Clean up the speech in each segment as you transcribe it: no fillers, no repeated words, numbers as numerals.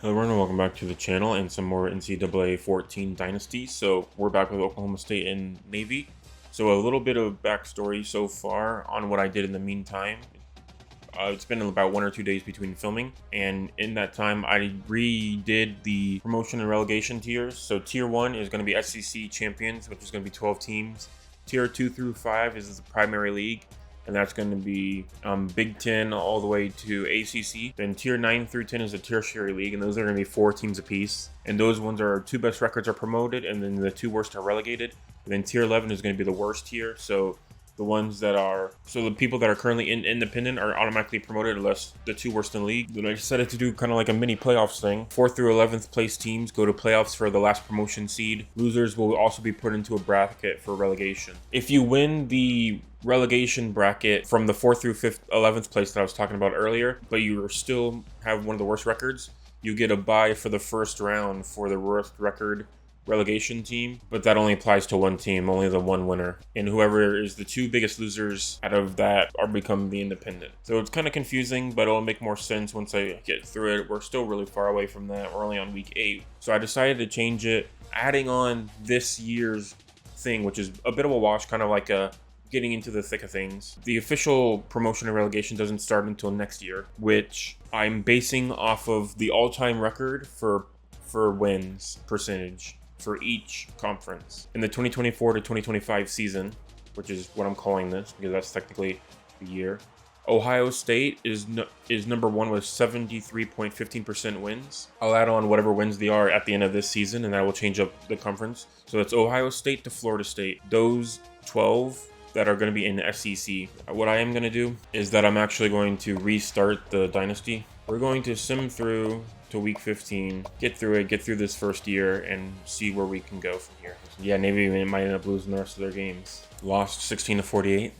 Hello everyone, welcome back to the channel and some more NCAA 14 Dynasty. So we're back with Oklahoma State and Navy. So a little bit of backstory so far on what I did in the meantime. It's been about 1 or 2 days between filming, and in that time I redid the promotion and relegation tiers. So tier 1 is going to be SEC champions, which is going to be 12 teams. Tier 2 through 5 is the primary league, and that's going to be Big Ten all the way to ACC. Then tier 9 through 10 is a tertiary league, and those are going to be 4 teams apiece. And those ones are 2 best records are promoted, and then the 2 worst are relegated. And then tier 11 is going to be the worst tier. So the people that are currently in independent are automatically promoted unless the 2 worst in the league. Then I decided to do kind of like a mini playoffs thing. 4th through 11th place teams go to playoffs for the last promotion seed. Losers will also be put into a bracket for relegation. If you win the relegation bracket from the 4th through 5th, 11th place that I was talking about earlier, but you still have one of the worst records, you get a bye for the first round for the worst record relegation team, but that only applies to one team, only the one winner, and whoever is the 2 biggest losers out of that are become the independent. So it's kind of confusing, but it'll make more sense once I get through it. We're still really far away from that. We're only on week 8, so I decided to change it, adding on this year's thing, which is a bit of a wash, kind of like a getting into the thick of things. The official promotion and relegation doesn't start until next year, which I'm basing off of the all-time record for wins percentage for each conference. In the 2024 to 2025 season, which is what I'm calling this because that's technically the year, Ohio State is number 1 with 73.15% wins. I'll add on whatever wins they are at the end of this season, and that will change up the conference. So that's Ohio State to Florida State. Those 12 that are going to be in the SEC. What I am going to do is that I'm actually going to restart the Dynasty. We're going to sim through to week 15, get through it, get through this first year, and see where we can go from here. Yeah, Navy might end up losing the rest of their games. Lost 16 to 48.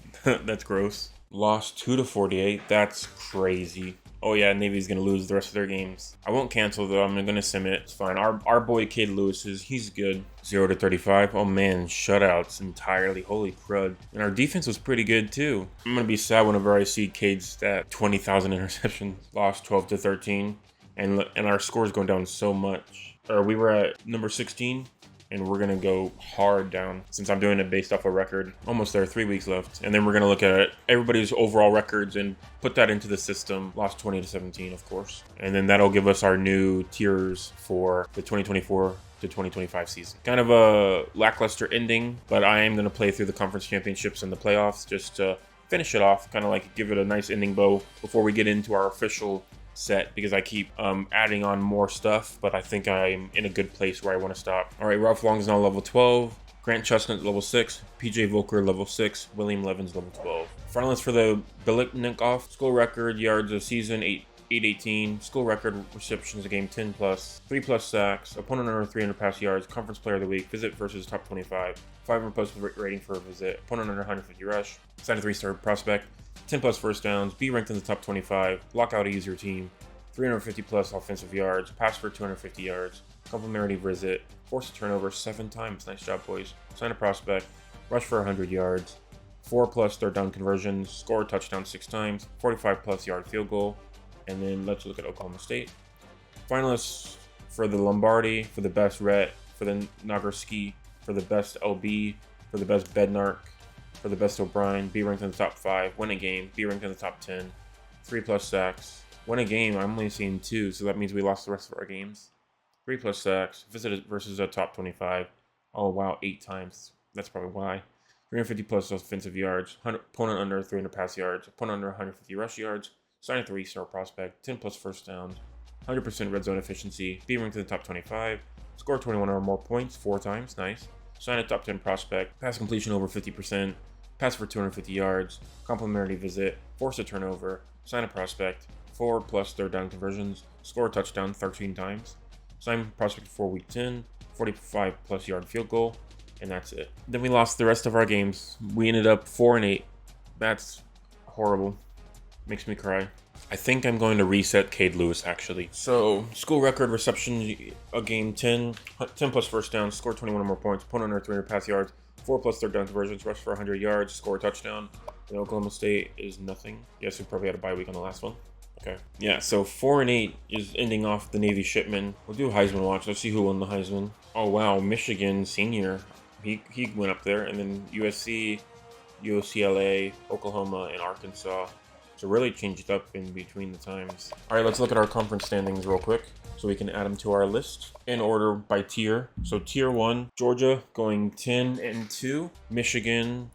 That's gross. Lost 2 to 48. That's crazy. Oh yeah, Navy's gonna lose the rest of their games. I won't cancel though. I'm gonna sim it. It's fine. Our boy Cade Lewis he's good. 0 to 35. Oh man, shutouts entirely. Holy crud. And our defense was pretty good too. I'm gonna be sad whenever I see Cade's stat 20,000 interceptions. Lost 12 to 13. And our score's going down so much. We were at number 16. And we're going to go hard down since I'm doing it based off a record. Almost there, 3 weeks left. And then we're going to look at everybody's overall records and put that into the system. Lost 20 to 17, of course. And then that'll give us our new tiers for the 2024 to 2025 season. Kind of a lackluster ending, but I am going to play through the conference championships and the playoffs just to finish it off, kind of like give it a nice ending bow before we get into our official set, because I keep adding on more stuff, but I think I'm in a good place where I want to stop. All right, Ralph Long is now level 12, Grant Chestnut level 6, PJ Volker level 6, William Levins level 12. Finalists for the Biletnikoff school record yards of season 818, school record receptions a game 10 plus, 3 plus sacks, opponent under 300 pass yards, conference player of the week, visit versus top 25, 500 plus rating for a visit, opponent under 150 rush, sign a 3-star prospect, 10 plus first downs, be ranked in the top 25, block out a user team, 350 plus offensive yards, pass for 250 yards, complimentary visit, force a turnover 7 times. Nice job, boys. Sign a prospect, rush for 100 yards, 4 plus third down conversions, score a touchdown 6 times, 45 plus yard field goal. And then let's look at Oklahoma State. Finalists for the Lombardi, for the best Rhett, for the Nagurski, for the best LB, for the best Bednark, for the best O'Brien, be ranked in the top 5, win a game, be ranked in the top 10, 3 plus sacks, win a game. I'm only seeing 2, so that means we lost the rest of our games. 3 plus sacks, visit versus a top 25. Oh wow, 8 times. That's probably why. 350 plus offensive yards, opponent under 300 pass yards, opponent under 150 rush yards, sign a 3-star prospect, 10 plus first downs, 100% red zone efficiency, be ranked in the top 25, score 21 or more points 4 times, nice. Sign a top 10 prospect, pass completion over 50%, pass for 250 yards, complimentary visit, force a turnover, sign a prospect, 4 plus third down conversions, score a touchdown 13 times, sign prospect for week 10, 45 plus yard field goal, and that's it. Then we lost the rest of our games. We ended up 4-8. That's horrible. Makes me cry. I think I'm going to reset Cade Lewis, actually. So, school record reception, a game 10 plus first downs, score 21 or more points, opponent under 300 pass yards, 4 plus third down conversions, rush for 100 yards, score a touchdown. And Oklahoma State is nothing. Yes, we probably had a bye week on the last one. Okay. Yeah, so 4-8 is ending off the Navy shipment. We'll do Heisman watch. Let's see who won the Heisman. Oh wow, Michigan senior. He went up there, and then USC, UCLA, Oklahoma, and Arkansas. So really changed up in between the times. All right, let's look at our conference standings real quick so we can add them to our list in order by tier. So tier 1, Georgia going 10-2. Michigan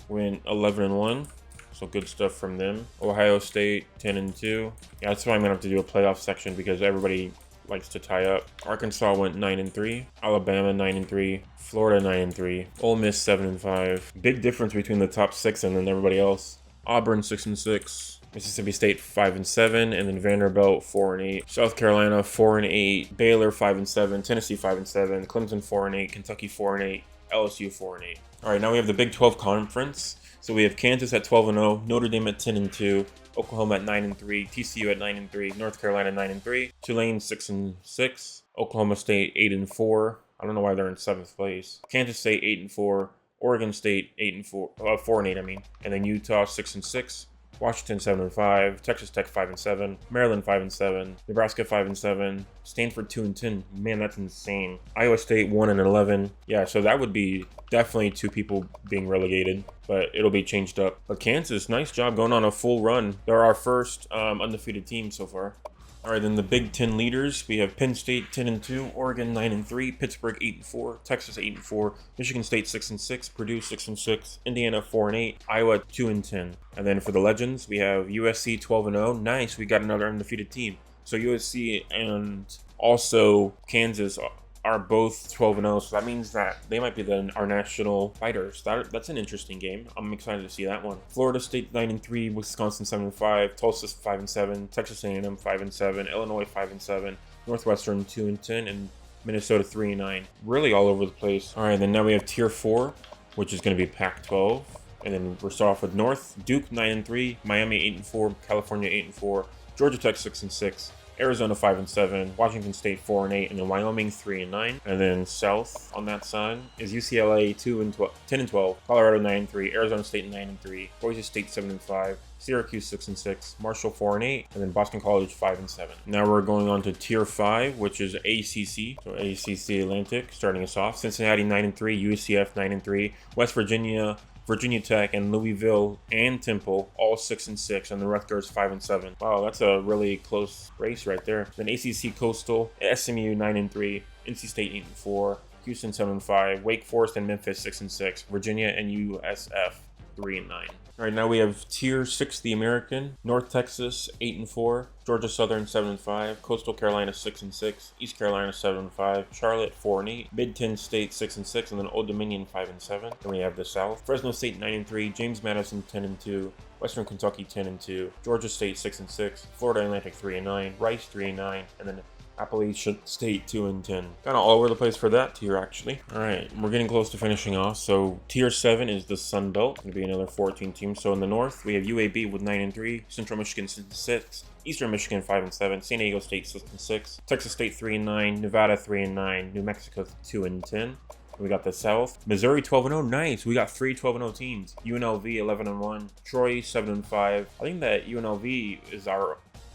went 11-1. So good stuff from them. Ohio State 10-2. Yeah, that's why I'm gonna have to do a playoff section because everybody likes to tie up. Arkansas went 9-3. Alabama 9-3. Florida 9-3. Ole Miss 7-5. Big difference between the top 6 and then everybody else. Auburn 6-6. Mississippi State 5-7, and then Vanderbilt 4-8. South Carolina 4-8. Baylor 5-7. Tennessee 5-7. Clemson 4-8. Kentucky 4-8. LSU 4-8. All right, now we have the Big 12 Conference. So we have Kansas at 12-0, Notre Dame at 10-2, Oklahoma at 9-3, TCU at 9-3, North Carolina 9-3, Tulane 6-6, Oklahoma State 8-4. I don't know why they're in 7th place. Kansas State 8-4, Oregon State 8-4, 4-8 I mean, and then Utah 6-6. Washington 7-5, Texas Tech 5-7, Maryland 5-7, Nebraska 5-7, Stanford 2-10. Man, that's insane. Iowa State 1-11. Yeah, so that would be definitely 2 people being relegated, but it'll be changed up. But Kansas, nice job going on a full run. They're our first undefeated team so far. All right, then the Big 10 leaders, we have Penn State 10-2, Oregon 9-3, Pittsburgh 8-4, Texas 8-4, Michigan State 6-6, Purdue 6-6, Indiana 4-8, Iowa 2-10. And then for the legends, we have USC 12-0. Nice, we got another undefeated team. So USC and also Kansas are both 12-0, so that means that they might be our national fighters. That's an interesting game. I'm excited to see that one. Florida State 9-3, Wisconsin 7-5, Tulsa 5-7, Texas A&M 5-7, Illinois 5-7, Northwestern 2-10, and Minnesota 3-9. Really all over the place. All right, then now we have Tier 4, which is going to be Pac-12. And then we'll start off with North, Duke 9-3, Miami 8-4, California 8-4, Georgia Tech 6-6. Arizona 5-7, Washington State 4-8, and then Wyoming 3-9. And then South on that side is UCLA 10-12, Colorado 9-3, Arizona State 9-3, Boise State 7-5, Syracuse 6-6, Marshall 4-8, and then Boston College 5-7. Now we're going on to Tier 5, which is ACC. So ACC Atlantic starting us off. Cincinnati 9-3, UCF 9-3, West Virginia, Virginia Tech, and Louisville and Temple all 6-6, and the Rutgers 5-7. Wow, that's a really close race right there. Then ACC Coastal, SMU 9-3, NC State 8-4, Houston 7-5, Wake Forest and Memphis 6-6, Virginia and USF 3-9. All right, now we have Tier 6, the American. North Texas 8-4, Georgia Southern 7-5, Coastal Carolina 6-6, East Carolina 7-5, Charlotte 4-8, Mid-10 State 6-6, and then Old Dominion 5-7. Then we have the South. Fresno State 9-3, James Madison 10-2, Western Kentucky 10-2, Georgia State 6-6, Florida Atlantic 3-9, Rice 3-9, and then Appalachian State 2-10. Kind of all over the place for that tier, actually. All right, we're getting close to finishing off. So Tier 7 is the Sun Belt. Going to be another 14 teams. So in the North, we have UAB with 9-3, Central Michigan 6-6, Eastern Michigan 5-7, San Diego State 6-6, Texas State 3-9, Nevada 3-9, New Mexico 2-10. We got the South. Missouri 12-0. Nice. We got 3 12-0 teams. UNLV 11-1. Troy 7-5. I think that UNLV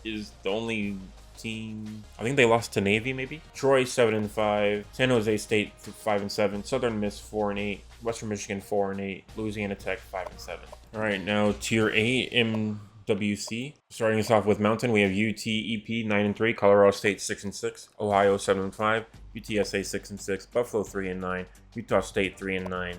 is the only team. I think they lost to Navy, maybe. Troy 7-5. San Jose State 5-7. Southern Miss 4-8. Western Michigan 4-8. Louisiana Tech 5-7. All right, now Tier 8 MWC. Starting us off with Mountain, we have UTEP 9-3. Colorado State 6-6. Ohio 7-5. UTSA 6-6. Buffalo 3-9. Utah State 3-9.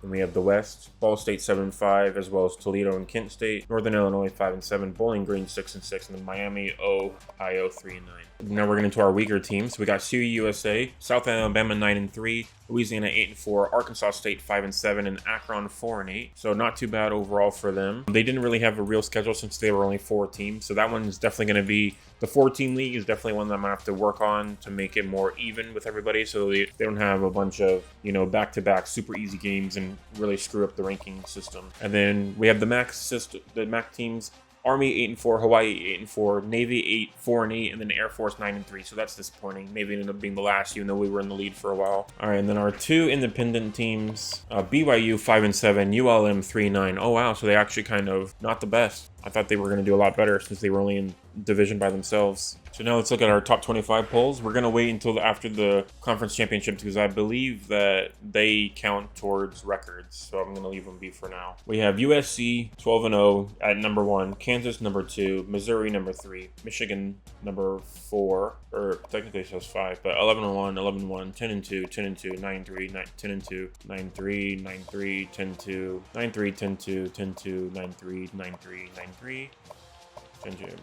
Then we have the West, Ball State 7-5, as well as Toledo and Kent State, Northern Illinois 5-7, Bowling Green 6-6, and then Miami, Ohio 3-9. Now we're getting into our weaker teams. We got CUSA, South Alabama 9-3, Louisiana 8-4, Arkansas State 5-7, and Akron 4-8. So not too bad overall for them. They didn't really have a real schedule since they were only 4 teams. So that one is definitely going to be the 4-team league is definitely one that I'm gonna have to work on to make it more even with everybody, so they don't have a bunch of back-to-back super easy games and really screw up the ranking system. And then we have the MAC system, the MAC teams. Army 8-4, Hawaii 8-4, Navy 4-8, and then Air Force 9-3. So that's disappointing. Navy ended up being the last, even though we were in the lead for a while. All right, and then our 2 independent teams: BYU 5-7, ULM 3-9. Oh wow, so they actually kind of not the best. I thought they were going to do a lot better since they were only in division by themselves. So now let's look at our top 25 polls. We're going to wait until after the conference championships because I believe that they count towards records. So I'm going to leave them be for now. We have USC 12-0 at number 1, Kansas number 2, Missouri number 3, Michigan number 4, or technically it says 5, but 11-1, 11-1, 10-2, 10-2, 9-3, 10-2, 9-3, 9-3, 10-2, 9-3, 10-2, 10-2, 9-3, 9-3, 9-3.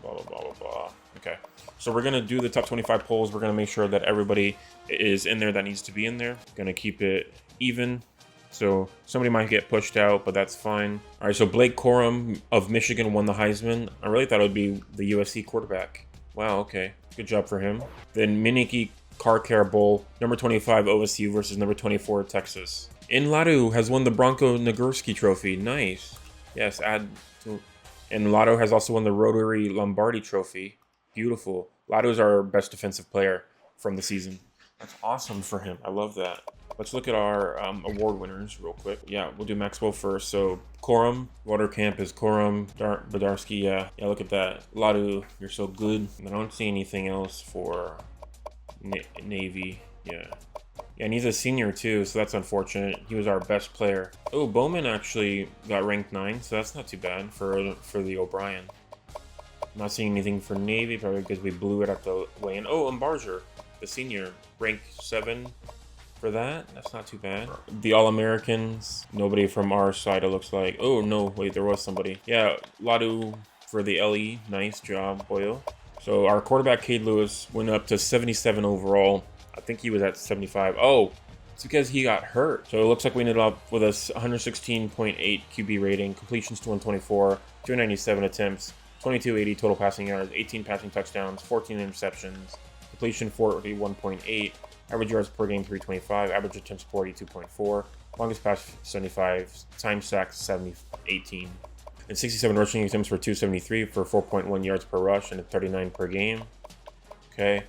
Blah, blah, blah, blah, blah. Okay, so we're going to do the top 25 polls. We're going to make sure that everybody is in there that needs to be in there. Going to keep it even. So somebody might get pushed out, but that's fine. All right, so Blake Corum of Michigan won the Heisman. I really thought it would be the USC quarterback. Wow, okay. Good job for him. Then Miniki Car Care Bowl, number 25 OSU versus number 24 Texas. In Ladu has won the Bronco Nagurski Trophy. Nice. Yes, add to... And Lotto has also won the Rotary Lombardi Trophy. Beautiful. Lotto is our best defensive player from the season. That's awesome for him. I love that. Let's look at our award winners real quick. Yeah, we'll do Maxwell first. So Corum, Watercamp is Corum, Badarski. Yeah, look at that. Lotto, you're so good. I don't see anything else for Navy. Yeah, and he's a senior too, so that's unfortunate. He was our best player. Oh, Bowman actually got ranked 9, so that's not too bad for the O'Brien. Not seeing anything for Navy, probably because we blew it at the weigh-in. Oh, Barger, the senior, ranked 7 for that. That's not too bad. The All-Americans, nobody from our side, it looks like. Oh, no, wait, there was somebody. Yeah, Ladu for the LE. Nice job, Boyo. So our quarterback, Cade Lewis, went up to 77 overall. I think he was at 75. Oh, it's because he got hurt. So it looks like we ended up with a 116.8 QB rating, completions to 124, 297 attempts, 2280 total passing yards, 18 passing touchdowns, 14 interceptions, completion 41.8, average yards per game 325, average attempts 42.4, longest pass 75, time sacks 18, and 67 rushing attempts for 273 for 4.1 yards per rush and 39 per game. Okay.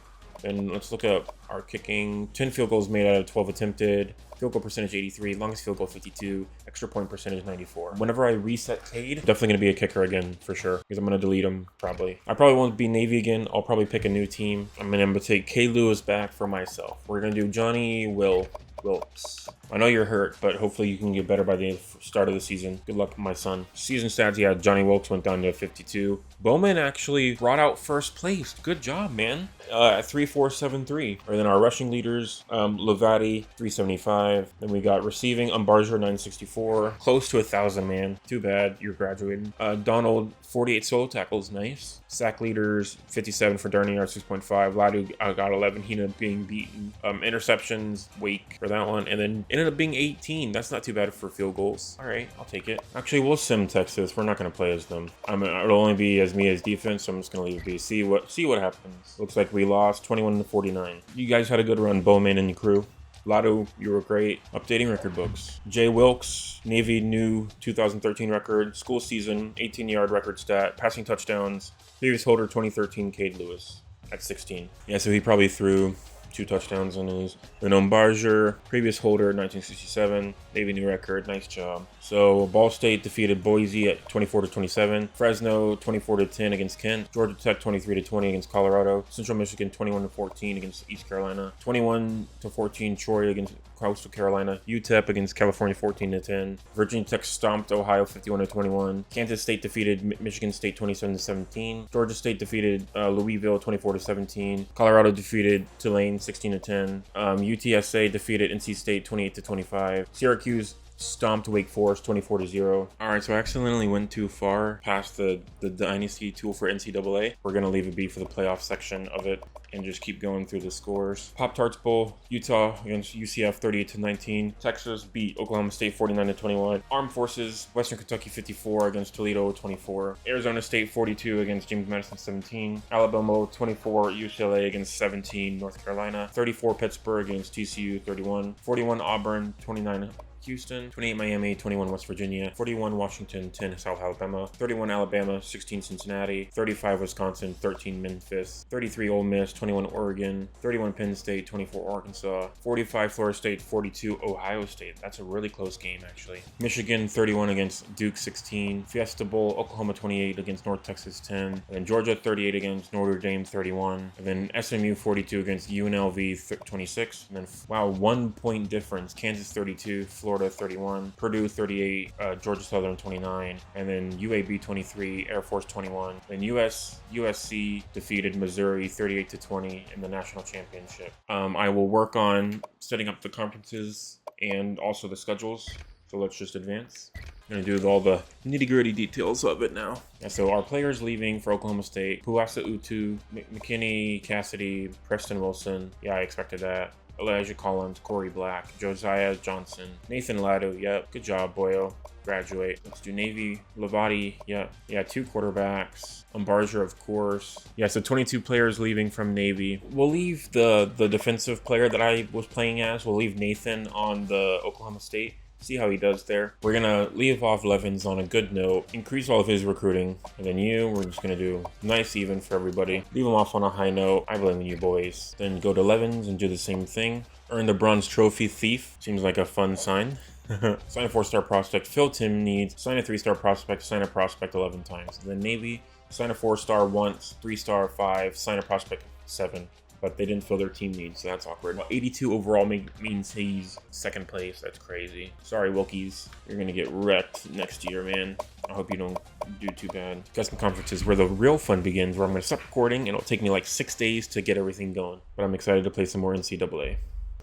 And let's look at our kicking. 10 field goals made out of 12 attempted. Field goal percentage 83. Longest field goal 52. Extra point percentage 94. Whenever I reset Cade, definitely going to be a kicker again for sure. Because I'm going to delete him probably. I probably won't be Navy again. I'll probably pick a new team. I'm going to take Cade Lewis back for myself. We're going to do Johnny Wilks. I know you're hurt, but hopefully you can get better by the start of the season. Good luck, my son. Season stats, yeah, Johnny Wilks went down to 52. Bowman actually brought out first place. Good job, man. At 3.473. And then our rushing leaders, Levati, 375. Then we got receiving, Barger, 964. Close to 1,000, man. Too bad you're graduating. Donald, 48 solo tackles. Nice. Sack leaders, 57 for Darnay, 6.5. Ladu got 11. He ended up being beaten. Interceptions, Wake for that one. And then ended up being 18. That's not too bad for field goals. All right, I'll take it. Actually, we'll sim Texas. We're not going to play as them. It'll only be as me as defense, so I'm just going to leave it be. See what happens. Looks like we lost 21-49. You guys had a good run, Bowman and your crew. Lotto, you were great. Updating record books. Jay Wilks, Navy new 2013 record. School season, 18-yard record stat. Passing touchdowns. Previous holder, 2013, Cade Lewis at 16. Yeah, so he probably threw 2 touchdowns on his. Then Barger, previous holder, 1967. Navy new record. Nice job. So Ball State defeated Boise at 24-27. Fresno 24-10 against Kent. Georgia Tech 23-20 against Colorado. Central Michigan 21-14 against East Carolina. 21-14 Troy against Coastal Carolina. UTEP against California 14-10. Virginia Tech stomped Ohio 51-21. Kansas State defeated Michigan State 27-17. Georgia State defeated Louisville 24-17. Colorado defeated Tulane 16-10. UTSA defeated NC State 28-25. Syracuse stomped Wake Forest 24-0. All right, so I accidentally went too far past the Dynasty tool for NCAA. We're going to leave it be for the playoff section of it and just keep going through the scores. Pop-Tarts Bowl, Utah against UCF 38-19. Texas beat Oklahoma State 49-21. Armed Forces, Western Kentucky 54 against Toledo 24. Arizona State 42 against James Madison 17. Alabama 24, UCLA against 17, North Carolina. 34 Pittsburgh against TCU 31. 41 Auburn 29. Houston, 28 Miami, 21 West Virginia, 41 Washington, 10 South Alabama, 31 Alabama, 16 Cincinnati, 35 Wisconsin, 13 Memphis, 33 Ole Miss, 21 Oregon, 31 Penn State, 24 Arkansas, 45 Florida State, 42 Ohio State. That's a really close game, actually. Michigan 31 against Duke 16, Fiesta Bowl, Oklahoma 28 against North Texas 10, and then Georgia 38 against Notre Dame 31, and then SMU 42 against UNLV 26, and then wow, 1 point difference, Kansas 32, Florida 31, Purdue 38, Georgia Southern 29, and then UAB 23, Air Force 21, then USC defeated Missouri 38-20 in the national championship. I will work on setting up the conferences and also the schedules. So let's just advance. I'm going to do all the nitty-gritty details of it now. Yeah, so our players leaving for Oklahoma State: Puasa Utu, McKinney, Cassidy, Preston Wilson. Yeah, I expected that. Elijah Collins, Corey Black, Josiah Johnson, Nathan Ladu. Yep, good job, boyo. Graduate. Let's do Navy. Lavati. Yeah, 2 quarterbacks. Umbarger, of course. Yeah, so 22 players leaving from Navy. We'll leave the defensive player that I was playing as. We'll leave Nathan on the Oklahoma State. See how he does there. We're gonna leave off Levens on a good note, increase all of his recruiting, and then we're just gonna do nice even for everybody. Leave him off on a high note. I believe in you, boys. Then go to Levens and do the same thing. Earn the bronze trophy thief. Seems like a fun sign. Sign a 4-star prospect. Fill Tim needs. Sign a 3-star prospect. Sign a prospect 11 times. Then Navy. Sign a 4-star once. 3-star 5. Sign a prospect 7. But they didn't fill their team needs, so that's awkward. Well, 82 overall means he's 2nd place. That's crazy. Sorry, Wilkies. You're going to get wrecked next year, man. I hope you don't do too bad. Custom conferences, where the real fun begins, where I'm going to stop recording, and it'll take me like 6 days to get everything going. But I'm excited to play some more NCAA.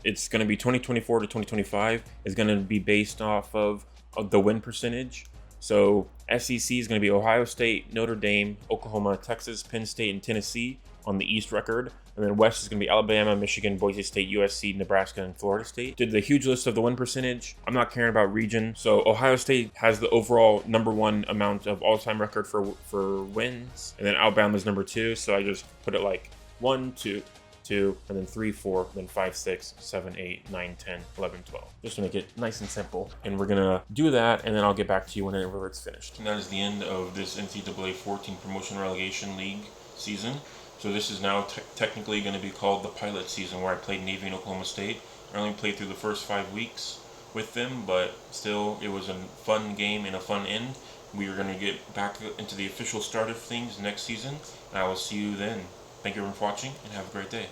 It's going to be 2024 to 2025. It's going to be based off of the win percentage. So SEC is going to be Ohio State, Notre Dame, Oklahoma, Texas, Penn State, and Tennessee on the East record. And then West is going to be Alabama, Michigan, Boise State, USC, Nebraska, and Florida State. Did the huge list of the win percentage. I'm not caring about region. So Ohio State has the overall #1 amount of all-time record for wins. And then Alabama's #2. So I just put it like 1, 2, 2, and then 3, 4, then 5, 6, 7, 8, 9, 10, 11, 12. Just to make it nice and simple. And we're going to do that, and then I'll get back to you whenever it's finished. And that is the end of this NCAA 14 Promotion Relegation League season. So this is now technically going to be called the pilot season, where I played Navy and Oklahoma State. I only played through the first 5 weeks with them, but still, it was a fun game and a fun end. We are going to get back into the official start of things next season. I will see you then. Thank you everyone for watching, and have a great day.